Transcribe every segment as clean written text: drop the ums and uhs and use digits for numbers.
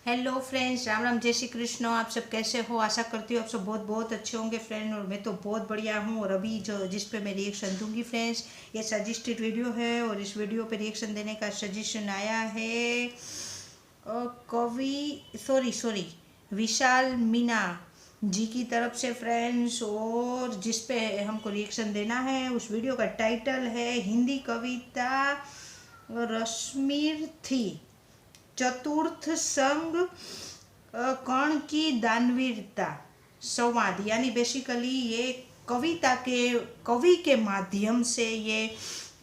Hello friends, Ram Ram, जय श्री कृष्ण। आप सब कैसे हो? आशा करती हूँ आप सब बहुत बहुत अच्छे होंगे फ्रेंड। और मैं तो बहुत बढ़िया हूँ। और अभी जो जिस पे मैं रिएक्शन दूंगी फ्रेंड्स, ये सजेस्टेड वीडियो है। और इस वीडियो पे रिएक्शन देने का सजेशन आया है कवि सॉरी सॉरी विशाल मीना जी की तरफ से फ्रेंड्स। और जिस पे हमको रिएक्शन देना है उस वीडियो का टाइटल है हिंदी कविता रश्मिर थी चतुर्थ संग कर्ण की दानवीरता संवाद। यानी बेसिकली ये कविता के कवि के माध्यम से ये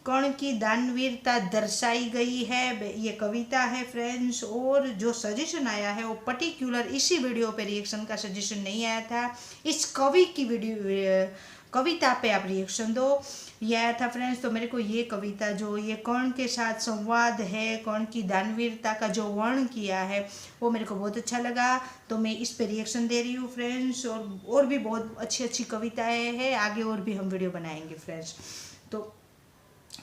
कर्ण की दानवीरता दर्शाई गई है। ये कविता है फ्रेंड्स। और जो सजेशन आया है वो पर्टिकुलर इसी वीडियो पे रिएक्शन का सजेशन नहीं आया था, इस कवि की वीडियो कविता पे आप रिएक्शन दो, ये आया था फ्रेंड्स। तो मेरे को ये कविता जो ये कर्ण के साथ संवाद है, कर्ण की दानवीरता का जो वर्ण किया है वो मेरे को बहुत अच्छा लगा। तो मैं इस पे रिएक्शन दे रही हूँ फ्रेंड्स। और भी बहुत अच्छी अच्छी कविताएं हैं, आगे और भी हम वीडियो बनाएंगे फ्रेंड्स। तो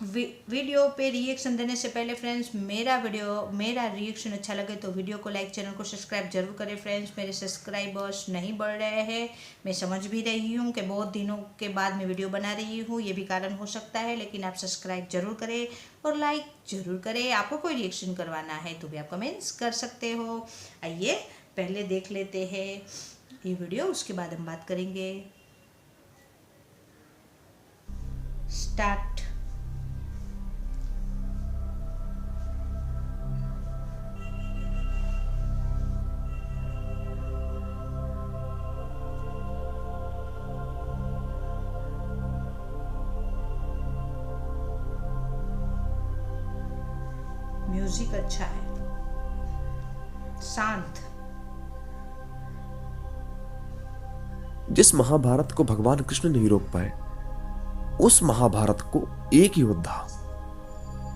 वीडियो पे रिएक्शन देने से पहले फ्रेंड्स, मेरा रिएक्शन अच्छा लगे तो वीडियो को लाइक, चैनल को सब्सक्राइब जरूर करें फ्रेंड्स। मेरे सब्सक्राइबर्स नहीं बढ़ रहे हैं, मैं समझ भी रही हूँ कि बहुत दिनों के बाद मैं वीडियो बना रही हूँ, ये भी कारण हो सकता है। लेकिन आप सब्सक्राइब जरूर करें और लाइक जरूर करें। आपको कोई रिएक्शन करवाना है तो भी आप कमेंट्स कर सकते हो। आइए पहले देख लेते हैं ये वीडियो, उसके बाद हम बात करेंगे। स्टार्ट। म्यूजिक अच्छा है, शांत। जिस महाभारत को भगवान कृष्ण नहीं रोक पाए, उस महाभारत को एक योद्धा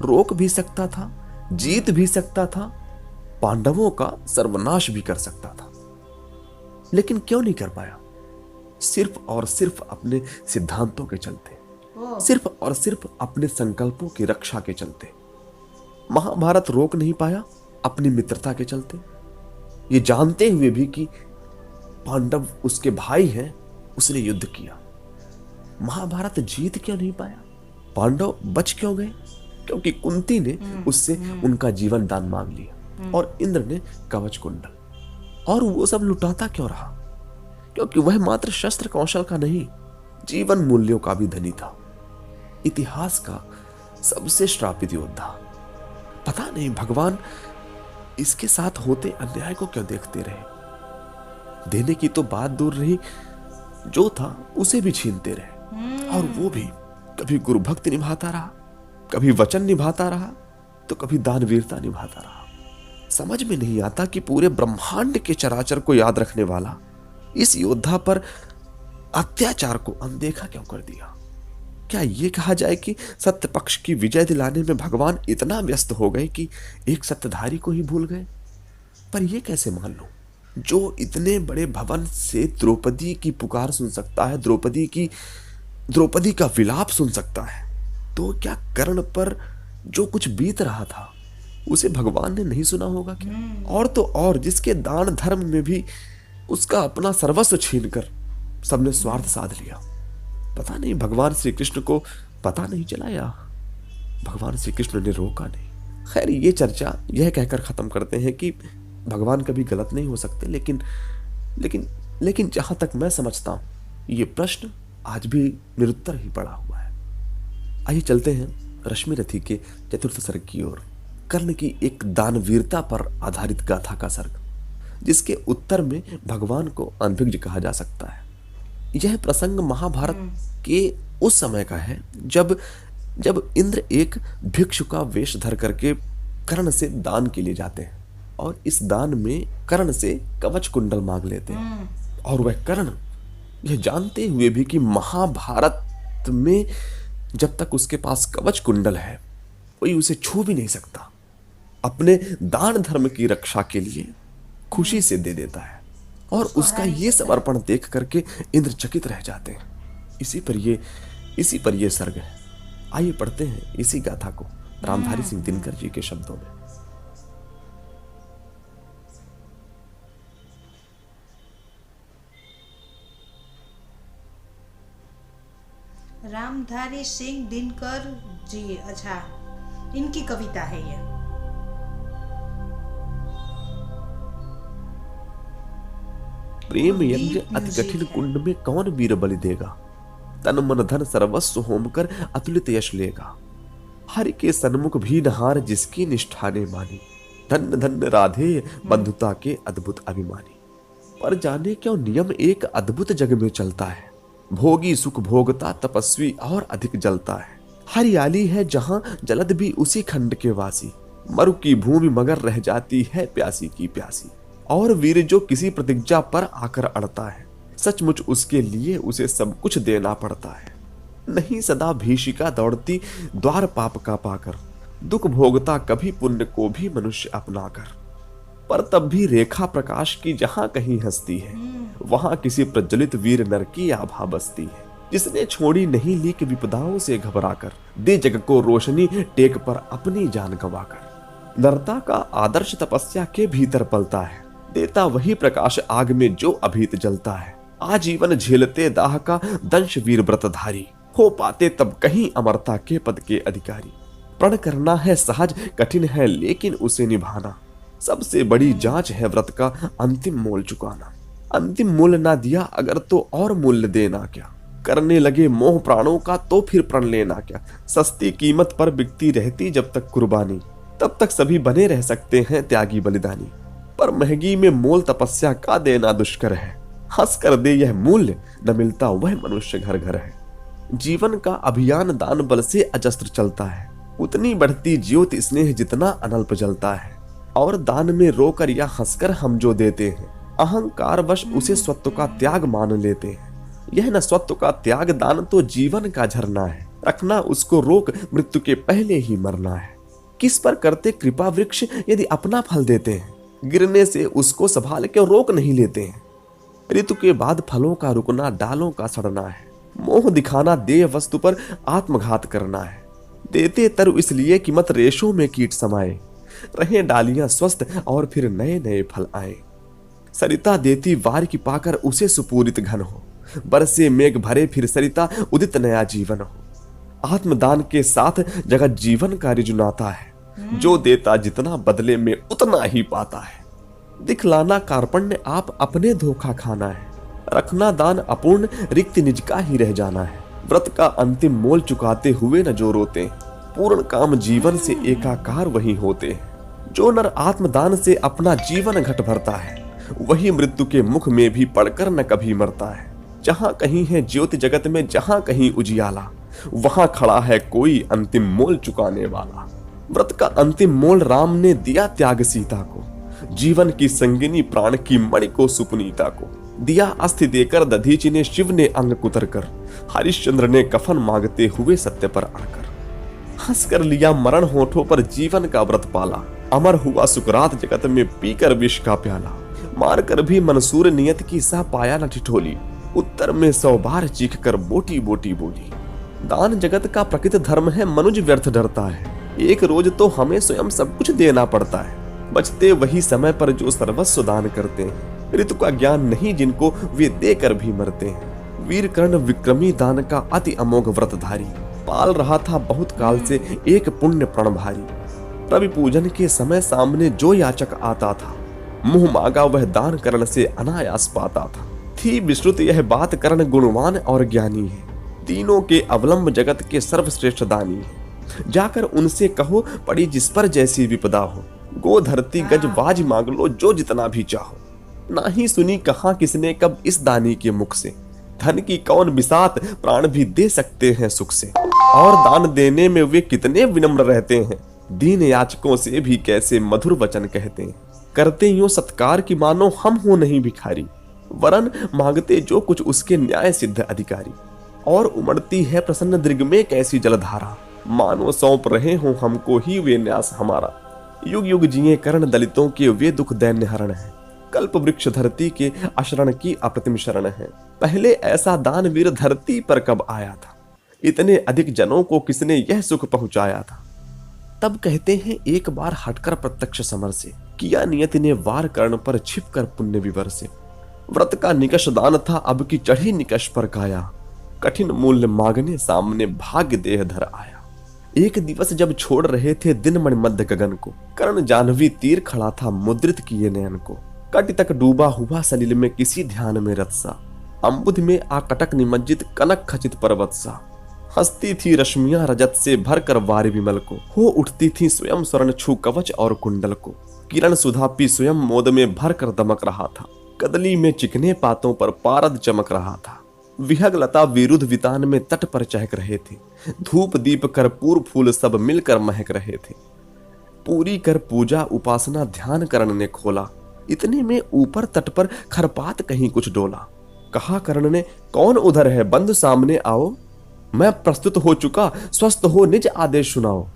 रोक भी सकता था, जीत भी सकता था, पांडवों का सर्वनाश भी कर सकता था। लेकिन क्यों नहीं कर पाया? सिर्फ और सिर्फ अपने सिद्धांतों के चलते, सिर्फ और सिर्फ अपने संकल्पों की रक्षा के चलते। महाभारत रोक नहीं पाया अपनी मित्रता के चलते, ये जानते हुए भी कि पांडव उसके भाई हैं, उसने युद्ध किया। महाभारत जीत क्यों नहीं पाया? पांडव बच क्यों गए? क्योंकि कुंती ने उससे उनका जीवन दान मांग लिया और इंद्र ने कवच कुंडल। और वो सब लुटाता क्यों रहा? क्योंकि वह मात्र शस्त्र कौशल का नहीं, जीवन मूल्यों का भी धनी था, इतिहास का सबसे श्रापित योद्धा। पता नहीं भगवान इसके साथ होते अन्याय को क्यों देखते रहे। देने की तो बात दूर रही, जो था उसे भी छीनते रहे। और वो भी कभी गुरु भक्ति निभाता रहा, कभी वचन निभाता रहा, तो कभी दानवीरता निभाता रहा। समझ में नहीं आता कि पूरे ब्रह्मांड के चराचर को याद रखने वाला इस योद्धा पर अत्याचार को अनदेखा क्यों कर दिया। क्या ये कहा जाए कि सत्य पक्ष की विजय दिलाने में भगवान इतना व्यस्त हो गए कि एक सत्यधारी को ही भूल गए? पर यह कैसे मान लूं, जो इतने बड़े भवन से द्रौपदी की पुकार सुन सकता है, द्रौपदी का विलाप सुन सकता है, तो क्या कर्ण पर जो कुछ बीत रहा था उसे भगवान ने नहीं सुना होगा क्या? और तो और जिसके दान धर्म में भी उसका अपना सर्वस्व छीनकर सबने स्वार्थ साध लिया। पता नहीं भगवान श्री कृष्ण को पता नहीं चला या भगवान श्री कृष्ण ने रोका नहीं। खैर, ये चर्चा यह कहकर खत्म करते हैं कि भगवान कभी गलत नहीं हो सकते, लेकिन जहां तक मैं समझता हूं ये प्रश्न आज भी निरुत्तर ही पड़ा हुआ है। आइए चलते हैं रश्मि रथी के चतुर्थ सर्ग की ओर। कर्ण की एक दानवीरता पर आधारित गाथा का सर्ग, जिसके उत्तर में भगवान को अनभिज्ञ कहा जा सकता है। यह प्रसंग महाभारत के उस समय का है जब इंद्र एक भिक्षु का वेश धर करके कर्ण से दान के लिए जाते हैं और इस दान में कर्ण से कवच कुंडल मांग लेते हैं। और वह कर्ण यह जानते हुए भी कि महाभारत में जब तक उसके पास कवच कुंडल है कोई उसे छू भी नहीं सकता, अपने दान धर्म की रक्षा के लिए खुशी से दे देता है। और उसका ये समर्पण देख करके इंद्र चकित रह जाते हैं। इसी पर ये सर्ग है। आइए पढ़ते हैं इसी गाथा को रामधारी सिंह दिनकर जी के शब्दों में। रामधारी सिंह दिनकर जी, अच्छा, इनकी कविता है ये। प्रेम यज्ञ डीप अति म्यूजिक कठिन है। कुंड में कौन वीर बलि देगा, तन मन धन सर्वस्व होम कर अतुलित यश लेगा। हरि के सन्मुख भी नहार जिसकी निष्ठा ने मानी, धन्य धन्य राधे बंधुता के अद्भुत अभिमानी। पर जाने क्यों नियम एक अद्भुत जग में चलता है, भोगी सुख भोगता तपस्वी और अधिक जलता है। हरियाली है जहां जलद भी उसी खंड के वासी, मरु की भूमि मगर रह जाती है प्यासी की प्यासी। और वीर जो किसी प्रतिज्ञा पर आकर अड़ता है, सचमुच उसके लिए उसे सब कुछ देना पड़ता है। नहीं सदा भीषिका दौड़ती द्वार पाप का पाकर, दुख भोगता कभी पुण्य को भी मनुष्य अपना कर। पर तब भी रेखा प्रकाश की जहां कहीं हंसती है, वहां किसी प्रज्वलित वीर नर की आभा बसती है, जिसने छोड़ी नहीं लीक विपदाओं से घबराकर, दे जग को रोशनी टेक पर अपनी जान गंवाकर। नरता का आदर्श तपस्या के भीतर पलता है, देता वही प्रकाश आग में जो अभीत जलता है। आजीवन झेलते दाह का दंश वीर व्रतधारी, हो पाते तब कहीं अमरता के पद के अधिकारी। प्रण करना है सहज कठिन है लेकिन उसे निभाना, सबसे बड़ी जांच है व्रत का अंतिम मोल चुकाना। अंतिम मूल ना दिया अगर तो और मूल्य देना क्या, करने लगे मोह प्राणों का तो फिर प्रण लेना क्या। सस्ती कीमत पर बिकती रहती जब तक कुर्बानी, तब तक सभी बने रह सकते हैं त्यागी बलिदानी। पर महंगी में मोल तपस्या का देना दुष्कर है, हंस कर दे यह मूल्य न मिलता वह मनुष्य घर घर है। जीवन का अभियान दान बल से अजस्त्र चलता है, उतनी बढ़ती ज्योति स्नेह जितना अनल्प जलता है। और दान में रोकर या हंसकर हम जो देते हैं, अहंकार वश उसे स्वत्व का त्याग मान लेते हैं। यह न स्वत्व का त्याग दान तो जीवन का झरना है, रखना उसको रोक मृत्यु के पहले ही मरना है। किस पर करते कृपा वृक्ष यदि अपना फल देते हैं, गिरने से उसको संभाल के रोक नहीं लेते हैं। ऋतु के बाद फलों का रुकना डालों का सड़ना है, मोह दिखाना देय वस्तु पर आत्मघात करना है। देते तरु इसलिए कि मत रेशों में कीट समाये, रहे डालियां स्वस्थ और फिर नए नए फल आए। सरिता देती वार की पाकर उसे सुपूरित घन हो, बरसे मेघ भरे फिर सरिता उदित नया जीवन हो। आत्मदान के साथ जगत जीवन का रिजुनाता है, जो देता जितना बदले में उतना ही पाता है। दिखलाना कार्पण्य आप अपने धोखा खाना है, रखना दान अपूर्ण रिक्त निज का ही रह जाना है। व्रत का अंतिम मोल चुकाते हुए न जो रोते हैं, पूर्ण काम जीवन से एकाकार वही होते हैं। जो नर आत्मदान से अपना जीवन घट भरता है, वही मृत्यु के मुख में भी पड़कर न कभी मरता है। जहां कहीं है ज्योति जगत में, जहां कहीं उजियाला, वहां खड़ा है कोई अंतिम मोल चुकाने वाला। व्रत का अंतिम मोल राम ने दिया त्याग सीता को, जीवन की संगिनी प्राण की मणि को सुपुनीता को। दिया अस्थि देकर दधीचि ने, शिव ने अंग कुतर कर, हरिश्चंद्र ने कफन मांगते हुए सत्य पर आकर। हंस कर लिया मरण होठों पर जीवन का व्रत पाला, अमर हुआ सुकरात जगत में पीकर विष का प्याला। मार कर भी मंसूर नियत की सा पाया न ठिठोली, उत्तर में 100 बार चीख कर बोटी बोटी बोली। दान जगत का प्रकृत धर्म है, मनुज व्यर्थ डरता है, एक रोज तो हमें स्वयं सब कुछ देना पड़ता है। बचते वही समय पर जो सर्वस्व दान करते हैं, ऋतु का ज्ञान नहीं जिनको वे देकर भी मरते हैं। वीर कर्ण विक्रमी दान का अति अमोघ व्रतधारी, पाल रहा था बहुत काल से एक पुण्य प्रण भारी। रवि पूजन के समय सामने जो याचक आता था, मुंह मांगा वह दान करण से अनायास पाता था। थी विश्रुत यह बात कर्ण गुणवान और ज्ञानी है, तीनों के अवलंब जगत के सर्वश्रेष्ठ दानी है। जाकर उनसे कहो पड़ी जिस पर जैसी विपदा हो, गो धरती गज वाज मांग लो जो जितना भी चाहो। ना ही सुनी कहा किसने कब इस दानी के मुख से, धन की कौन बिसात प्राण भी दे सकते हैं सुख से। और दान देने में वे कितने विनम्र रहते हैं, दीन याचकों से भी कैसे मधुर वचन कहते हैं। करते यूं सत्कार की मानो हम हो नहीं भिखारी, वरन मांगते जो कुछ उसके न्याय सिद्ध अधिकारी। और उमड़ती है प्रसन्न दृग में कैसी जलधारा, मानो सौंप रहे हो हमको ही वे न्यास हमारा। युग युग जिए कर्ण दलितों के वे दुख दैन्य हरण है, कल्प वृक्ष धरती के अशरण की अप्रतिम शरण है। पहले ऐसा दान वीर धरती पर कब आया था, इतने अधिक जनों को किसने यह सुख पहुंचाया था। तब कहते हैं एक बार हटकर प्रत्यक्ष समर से, किया नियति ने वार कर्ण पर छिप कर पुण्य विवर से। व्रत का निकष दान था अब की चढ़ी निकष पर काया, कठिन मूल्य मांगने सामने भाग्य देह धर आया। एक दिवस जब छोड़ रहे थे दिन मणिमध्य गगन को, कर्ण जाह्नवी तीर खड़ा था मुद्रित किए नयन को। कटि तक डूबा हुआ सलिल में किसी ध्यान में रत सा, अम्बुध में आकटक निमज्जित कनक खचित पर्वत सा। हंसती थी रश्मियां रजत से भर कर वारि विमल को, हो उठती थी स्वयं स्वर्ण छू कवच और कुंडल को। किरण सुधा पी स्वयं मोद में भर कर दमक रहा था, कदली में चिकने पातों पर पारद चमक रहा था। विहग लता विरुद्ध वितान में तट पर चहक रहे थे, धूप दीप कर्पूर फूल सब मिलकर महक रहे थे। पूरी कर पूजा उपासना ध्यान कर्ण ने खोला, इतने में ऊपर तट पर खरपात कहीं कुछ डोला। कहा कर्ण ने, कौन उधर है, बंधु सामने आओ। मैं प्रस्तुत हो चुका, स्वस्थ हो निज आदेश सुनाओ।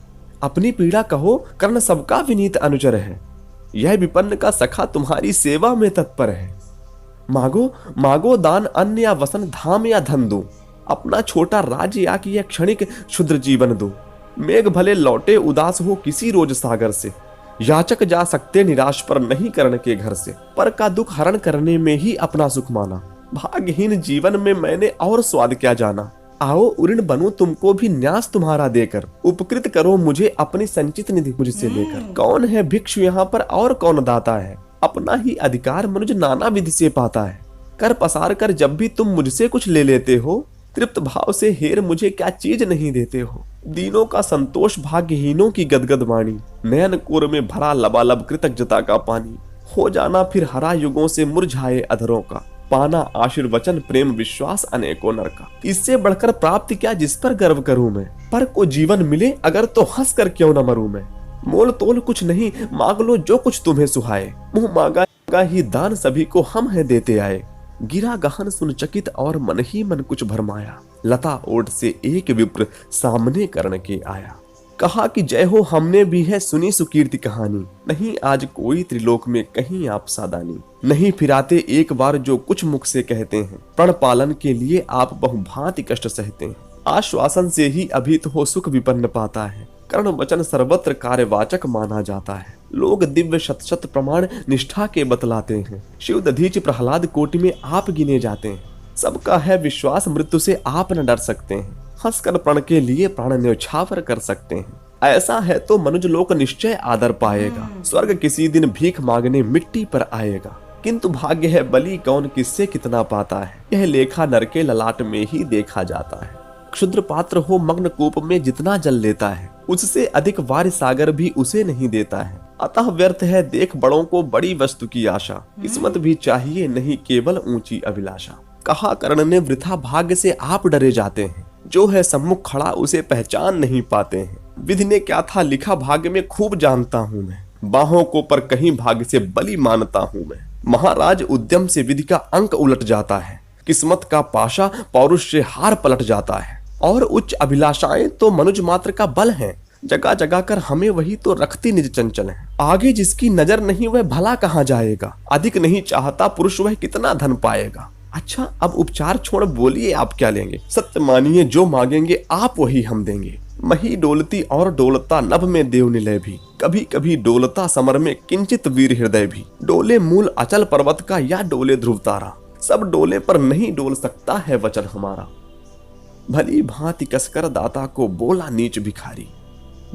अपनी पीड़ा कहो, कर्ण सबका विनीत अनुचर है। यह विपन्न का सखा तुम्हारी सेवा में तत्पर है। मांगो मांगो दान, अन्न या वसन, धाम या धन दो। अपना छोटा राज्य या कि यह क्षणिक क्षुद्र जीवन दो। मेघ भले लौटे उदास हो किसी रोज सागर से, याचक जा सकते निराश पर नहीं कर्ण के घर से। पर का दुख हरण करने में ही अपना सुख माना, भाग्यहीन जीवन में मैंने और स्वाद क्या जाना। आओ उऋण बनूं तुमको भी न्यास तुम्हारा देकर, उपकृत करो मुझे अपनी संचित निधि मुझसे लेकर। कौन है भिक्षु यहाँ पर और कौन दाता है, अपना ही अधिकार मनुज नाना विधि से पाता है। कर पसार कर जब भी तुम मुझसे कुछ ले लेते हो, तृप्त भाव से हेर मुझे क्या चीज नहीं देते हो। दीनों का संतोष भाग्यहीनों की गदगद वाणी, नयन कोर में भरा लबालब कृतज्ञता का पानी। हो जाना फिर हरा युगों से मुरझाए अधरों का, पाना आशीर्वचन प्रेम विश्वास अनेकों नर का। इससे बढ़कर प्राप्ति क्या जिस पर गर्व करूं मैं, पर को जीवन मिले अगर तो हंस कर क्यों न मरूं मैं। मोल तोल कुछ नहीं, मांग लो जो कुछ तुम्हें सुहाए। मुंह मांगा ही दान सभी को हम है देते आए। गिरा गहन सुन चकित और मन ही मन कुछ भरमाया। लता ओट से एक विप्र सामने कर्ण के आया। कहा कि जय हो, हमने भी है सुनी सुकीर्ति कहानी। नहीं आज कोई त्रिलोक में कहीं आप सादानी। नहीं फिराते एक बार जो कुछ मुख से कहते हैं, प्रण पालन के लिए आप बहुभांति कष्ट सहते हैं। आश्वासन से ही अभी तो हो सुख विपन्न पाता है। कर्ण वचन सर्वत्र कार्यवाचक माना जाता है। लोग दिव्य शत शत प्रमाण निष्ठा के बतलाते हैं। शिव दधीच प्रहलाद कोटि में आप गिने जाते हैं। सबका है विश्वास मृत्यु से आप न डर सकते हैं। हंसकर प्रण के लिए प्राण न्यौछावर कर सकते हैं। ऐसा है तो मनुज लोक निश्चय आदर पाएगा। स्वर्ग किसी दिन भीख मांगने मिट्टी पर आएगा। किंतु भाग्य है बलि कौन किससे कितना पाता है, यह लेखा नर के ललाट में ही देखा जाता है। क्षुद्र पात्र हो मग्न कूप में जितना जल लेता है, उससे अधिक वार सागर भी उसे नहीं देता है। अतः व्यर्थ है देख बड़ों को बड़ी वस्तु की आशा। किस्मत भी चाहिए नहीं केवल ऊंची अभिलाषा। कहा कर्ण ने, वृथा भाग्य से आप डरे जाते हैं। जो है सम्मुख खड़ा उसे पहचान नहीं पाते हैं। विधि ने क्या था लिखा भाग्य में खूब जानता हूँ मैं। बाहों को पर कहीं भाग्य से बलि मानता हूँ मैं। महाराज उद्यम से विधि का अंक उलट जाता है। किस्मत का पाशा पौरुष से हार पलट जाता है। और उच्च अभिलाषाएं तो मनुज मात्र का बल हैं। जगा जगा कर हमें वही तो रखती निज चंचल है। आगे जिसकी नजर नहीं वह भला कहाँ जाएगा। अधिक नहीं चाहता पुरुष वह कितना धन पाएगा। अच्छा अब उपचार छोड़ बोलिए आप क्या लेंगे। सत्य मानिए जो मांगेंगे आप वही हम देंगे। मही डोलती और डोलता नभ में देव निलय भी। कभी कभी डोलता समर में किंचित वीर हृदय भी। डोले मूल अचल पर्वत का या डोले ध्रुव तारा, सब डोले पर नहीं डोल सकता है वचन हमारा। भली भांति कसकर दाता को बोला नीच भिखारी।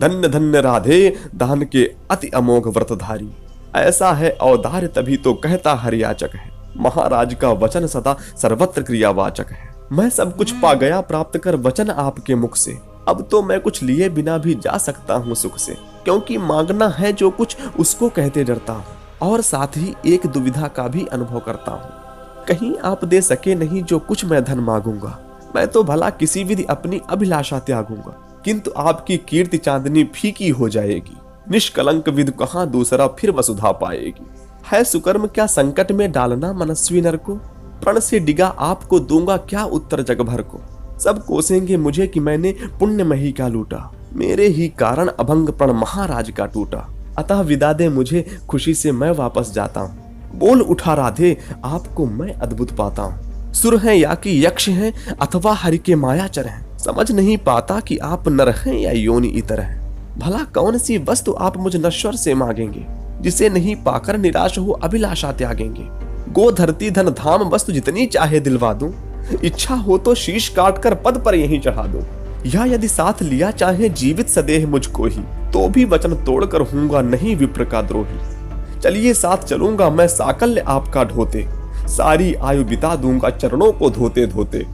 धन्य धन्य राधे दान के अति अमोघ व्रतधारी। ऐसा है औदार्य तभी तो कहता हरियाचक है। महाराज का वचन सदा सर्वत्र क्रियावाचक है। मैं सब कुछ पा गया प्राप्त कर वचन आपके मुख से। अब तो मैं कुछ लिए बिना भी जा सकता हूँ सुख से। क्योंकि मांगना है जो कुछ उसको कहते डरता हूँ। और साथ ही एक दुविधा का भी अनुभव करता हूँ। कहीं आप दे सके नहीं जो कुछ मैं धन मांगूंगा। मैं तो भला किसी विधि अपनी अभिलाषा त्यागूंगा। किंतु आपकी कीर्ति चांदनी फीकी हो जाएगी। निष्कलंक विद कहां दूसरा फिर वसुधा पाएगी। है सुकर्म क्या संकट में डालना मनस्वी नर को। प्रण से डिगा आपको दूंगा क्या उत्तर जग भर को। सब कोसेंगे मुझे कि मैंने पुण्य मही का लूटा। मेरे ही कारण अभंग प्रण महाराज का टूटा। अतः विदा दे मुझे खुशी से मैं वापस जाता हूँ। बोल उठा राधे आपको मैं अद्भुत पाता हूँ। सुर हैं या कि यक्ष हैं अथवा हरि के मायाचर हैं। समझ नहीं पाता कि आप नर हैं या योनि इतर हैं। भला कौन सी वस्तु आप मुझ नश्वर से मांगेंगे, जिसे नहीं पाकर निराश हो अभिलाषा त्यागेंगे। गो धरती धन धाम वस्तु जितनी चाहे दिलवा दूं। इच्छा हो तो शीश काटकर पद पर यहीं चढ़ा दो, या यदि साथ लिया चाहे जीवित सदेह मुझको ही, तो भी वचन तोड़कर हूंगा नहीं विप्र का द्रोही। चलिए साथ चलूंगा मैं साकल्य आपका ढोते, सारी आयु बिता दूंगा चरणों को धोते धोते।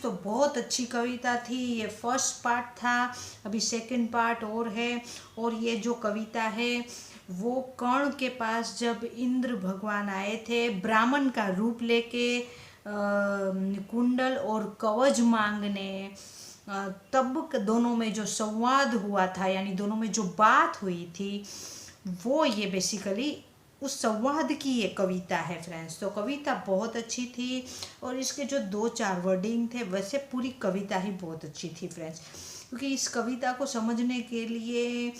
तो बहुत अच्छी कविता थी। ये फर्स्ट पार्ट था, अभी सेकंड पार्ट और है। और ये जो कविता है वो कर्ण के पास जब इंद्र भगवान आए थे ब्राह्मण का रूप लेके कुंडल और कवच मांगने, तब दोनों में जो संवाद हुआ था, यानी दोनों में जो बात हुई थी, वो ये बेसिकली उस संवाद की ये कविता है फ्रेंड्स। तो कविता बहुत अच्छी थी और इसके जो 2-4 वर्डिंग थे, वैसे पूरी कविता ही बहुत अच्छी थी फ्रेंड्स। क्योंकि इस कविता को समझने के लिए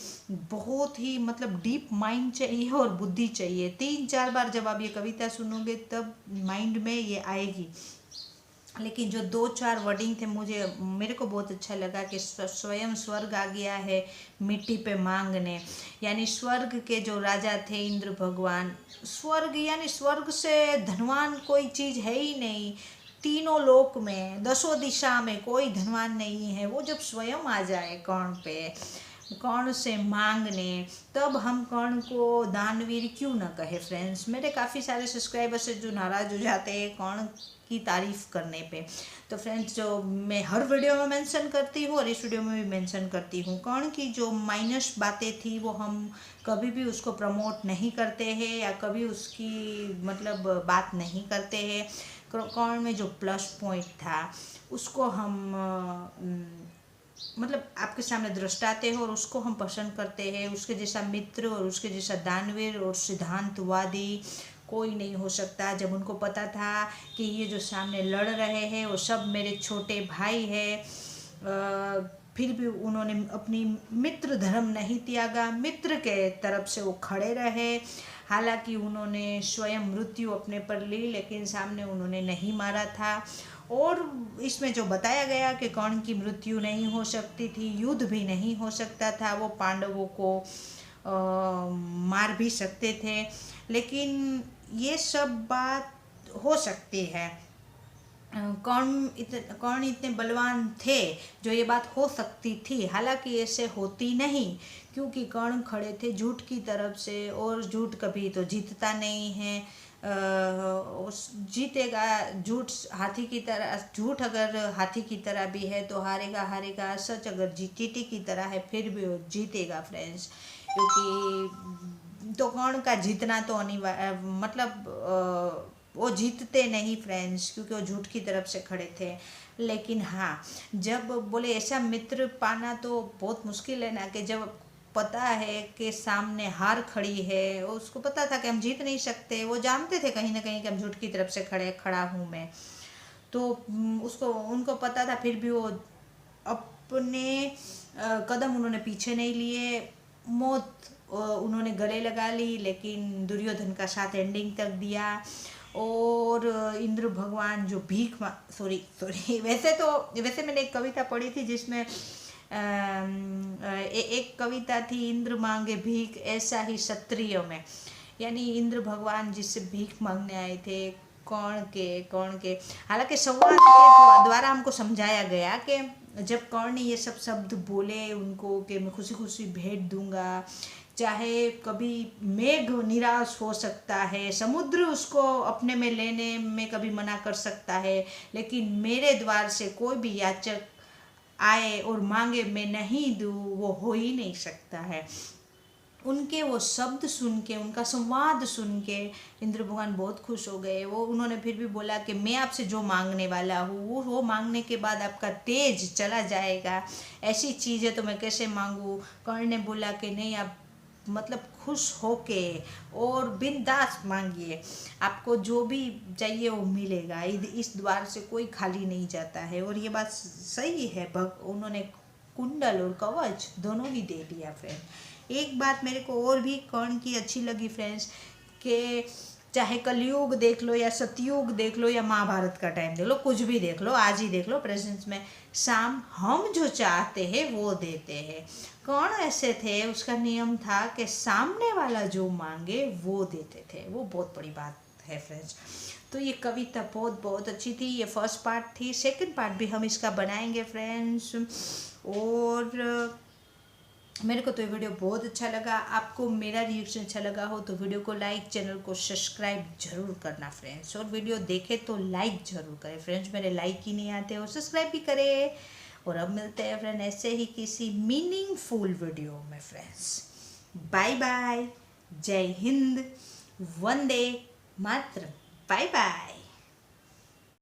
बहुत ही मतलब डीप माइंड चाहिए और बुद्धि चाहिए। 3-4 बार जब आप ये कविता सुनोगे तब माइंड में ये आएगी। लेकिन जो 2-4 वर्डिंग थे मेरे को बहुत अच्छा लगा कि स्वयं स्वर्ग आ गया है मिट्टी पे मांगने, यानी स्वर्ग के जो राजा थे इंद्र भगवान, स्वर्ग यानी स्वर्ग से धनवान कोई चीज़ है ही नहीं। तीनों लोक में 10 दिशा में कोई धनवान नहीं है। वो जब स्वयं आ जाए कर्ण पे, कर्ण से मांगने, तब हम कर्ण को दानवीर क्यों ना कहे फ्रेंड्स। मेरे काफ़ी सारे सब्सक्राइबर्स हैं जो नाराज़ हो जाते हैं कर्ण की तारीफ करने पे। तो फ्रेंड्स, जो मैं हर वीडियो में मेंशन करती हूँ और इस वीडियो में भी मेंशन करती हूँ, कर्ण की जो माइनस बातें थी वो हम कभी भी उसको प्रमोट नहीं करते हैं या कभी उसकी मतलब बात नहीं करते हैं। कर्ण में जो प्लस पॉइंट था उसको हम मतलब आपके सामने दृष्टाते हैं और उसको हम पसंद करते हैं। उसके जैसा मित्र और उसके जैसा दानवीर और सिद्धांतवादी कोई नहीं हो सकता। जब उनको पता था कि ये जो सामने लड़ रहे हैं वो सब मेरे छोटे भाई हैं, फिर भी उन्होंने अपनी मित्र धर्म नहीं त्यागा, मित्र के तरफ से वो खड़े रहे। हालांकि उन्होंने स्वयं मृत्यु अपने पर ली, लेकिन सामने उन्होंने नहीं मारा था। और इसमें जो बताया गया कि कर्ण की मृत्यु नहीं हो सकती थी, युद्ध भी नहीं हो सकता था, वो पांडवों को मार भी सकते थे, लेकिन ये सब बात हो सकती है। कर्ण इतने बलवान थे जो ये बात हो सकती थी। हालांकि ऐसे होती नहीं, क्योंकि कर्ण खड़े थे झूठ की तरफ से और झूठ कभी तो जीतता नहीं है। जीतेगा झूठ हाथी की तरह, झूठ अगर हाथी की तरह भी है तो हारेगा हारेगा, सच अगर चींटी की तरह है फिर भी वो जीतेगा फ्रेंड्स। क्योंकि तो कर्ण का जीतना तो अनिवार्य मतलब वो जीतते नहीं फ्रेंड्स, क्योंकि वो झूठ की तरफ से खड़े थे। लेकिन हाँ, जब बोले ऐसा मित्र पाना तो बहुत मुश्किल है ना, कि जब पता है कि सामने हार खड़ी है, उसको पता था कि हम जीत नहीं सकते, वो जानते थे कहीं ना कहीं कि हम झूठ की तरफ से खड़ा हूँ मैं, तो उसको उनको पता था, फिर भी वो अपने कदम उन्होंने पीछे नहीं लिए। मौत उन्होंने गले लगा ली, लेकिन दुर्योधन का साथ एंडिंग तक दिया। और इंद्र भगवान जो सॉरी वैसे मैंने एक कविता पढ़ी थी जिसमें एक कविता थी, इंद्र मांगे भीख ऐसा ही क्षत्रिय में, यानी इंद्र भगवान जिससे भीख मांगने आए थे कर्ण के। हालांकि संवाद के द्वारा हमको समझाया गया कि जब कर्ण ने ये सब शब्द बोले उनको कि मैं खुशी खुशी भेंट दूंगा, चाहे कभी मेघ निराश हो सकता है, समुद्र उसको अपने में लेने में कभी मना कर सकता है, लेकिन मेरे द्वार से कोई भी याचक आए और मांगे मैं नहीं दूँ, वो हो ही नहीं सकता है। उनके वो शब्द सुन के, उनका संवाद सुन के इंद्र भगवान बहुत खुश हो गए। उन्होंने फिर भी बोला कि मैं आपसे जो मांगने वाला हूँ वो मांगने के बाद आपका तेज चला जाएगा, ऐसी चीज़ है तो मैं कैसे मांगूँ। कर्ण ने बोला कि नहीं, आप मतलब खुश होके और बिंदास मांगिए, आपको जो भी चाहिए वो मिलेगा, इस द्वार से कोई खाली नहीं जाता है। और ये बात सही है, उन्होंने कुंडल और कवच दोनों ही दे दिया फ्रेंड। एक बात मेरे को और भी कर्ण की अच्छी लगी फ्रेंड्स, कि चाहे कलयुग देख लो या सतयुग देख लो या महाभारत का टाइम देख लो, कुछ भी देख लो, आज ही देख लो, प्रेजेंस में शाम हम जो चाहते हैं वो देते हैं। कौन ऐसे थे, उसका नियम था कि सामने वाला जो मांगे वो देते थे। वो बहुत बड़ी बात है फ्रेंड्स। तो ये कविता बहुत बहुत अच्छी थी। ये फर्स्ट पार्ट थी, सेकंड पार्ट भी हम इसका बनाएंगे फ्रेंड्स। और मेरे को तो ये वीडियो बहुत अच्छा लगा। आपको मेरा रिएक्शन अच्छा लगा हो तो वीडियो को लाइक, चैनल को सब्सक्राइब जरूर करना फ्रेंड्स। और वीडियो देखे तो लाइक जरूर करें फ्रेंड्स, मेरे लाइक ही नहीं आते, और सब्सक्राइब भी करें। और अब मिलते हैं फ्रेंड ऐसे ही किसी मीनिंगफुल वीडियो में फ्रेंड्स। बाय बाय, जय हिंद, वंदे मातरम, बाय बाय।